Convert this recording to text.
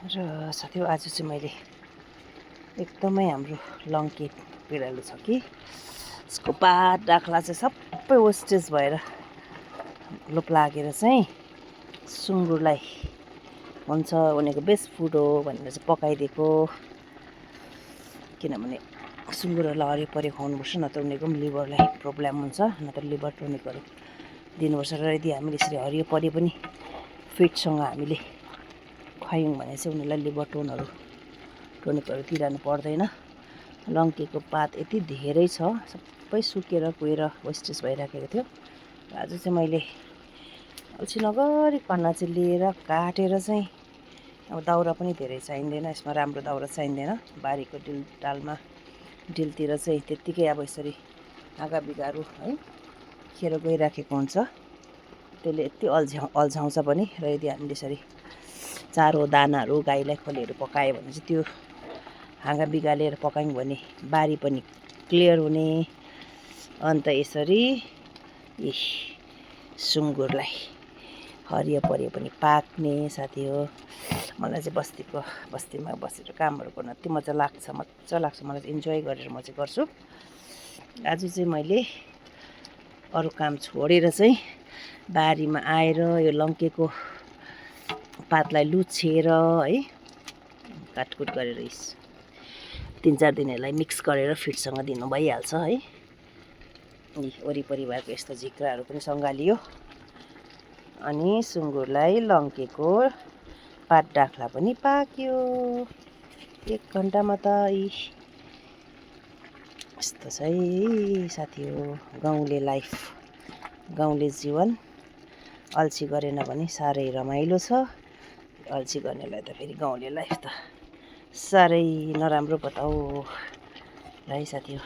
र साथीहरू आज चाहिँ मैले एकदमै हाम्रो लङ्के बिरालो छ कि यसको पात डाख्ला चाहिँ सबै वेस्टेज भएर लोप लागेर चाहिँ सुँगुरलाई हुन्छ उनीहरूको बेस्ट फुड हो भनेर चाहिँ पकाइदिएको। किनभने सुँगुरहरूलाई हरियो परियो खुवाउनुपर्छ, नत्र उनीहरूको पनि लिभरलाई प्रब्लम हुन्छ, नत्र लिभर टोनिकहरू दिनुपर्छ। र यदि हामीले यसरी हरियो परियो पनि फिडसँग हामीले खुवायौँ भने चाहिँ उनीहरूलाई लिभर टोनिकहरू दिइरहनु पर्दैन। लङ्केको पात यति धेरै छ, सबै सुकेर कुहेर वेस्टेज भइराखेको थियो। आज चाहिँ मैले अल्छी नगरिकन चाहिँ लिएर काटेर चाहिँ अब दाउरा पनि धेरै चाहिँदैन, यसमा राम्रो दाउरा चाहिँदैन। बारीको डालमा डिलतिर चाहिँ त्यत्तिकै अब यसरी हाँगाबिगाहरू है खेर गइराखेको हुन्छ, त्यसले यति अल्झाउँछ पनि। र यदि हामीले यसरी चारो दानाहरू गाईलाई खोलेहरू पकायो भने चाहिँ त्यो हाँगा बिगालेर पकायौँ भने बारी पनि क्लियर हुने। अन्त यसरी सुँगुरलाई हरियो परियो पनि पाक्ने। साथी हो, मलाई चाहिँ बस्तीमा बसेर कामहरू गर्न यति मजा लाग्छ मलाई चाहिँ इन्जोय गरेर म चाहिँ गर्छु। आज चाहिँ मैले अरू काम छोडेर चाहिँ बारीमा आएर यो लङ्केको पातलाई लुछेर है काटकुट गरेर 3-4 दिनहरूलाई मिक्स गरेर फिडसँग दिनु भइहाल्छ है। वरिपरि भएको यस्तो झिक्राहरू पनि सँगालियो। अनि सुँगुरलाई लङ्केको पात डाख्ला पनि पाक्यो 1 घन्टामा त। यस्तो छ है साथी हो गाउँले लाइफ, गाउँले जीवन। अल्छी गरेन भने साह्रै रमाइलो छ, अल्छी गर्नेलाई त फेरि गाउँले लाइफ त साह्रै नराम्रो बताऊ है साथी हो।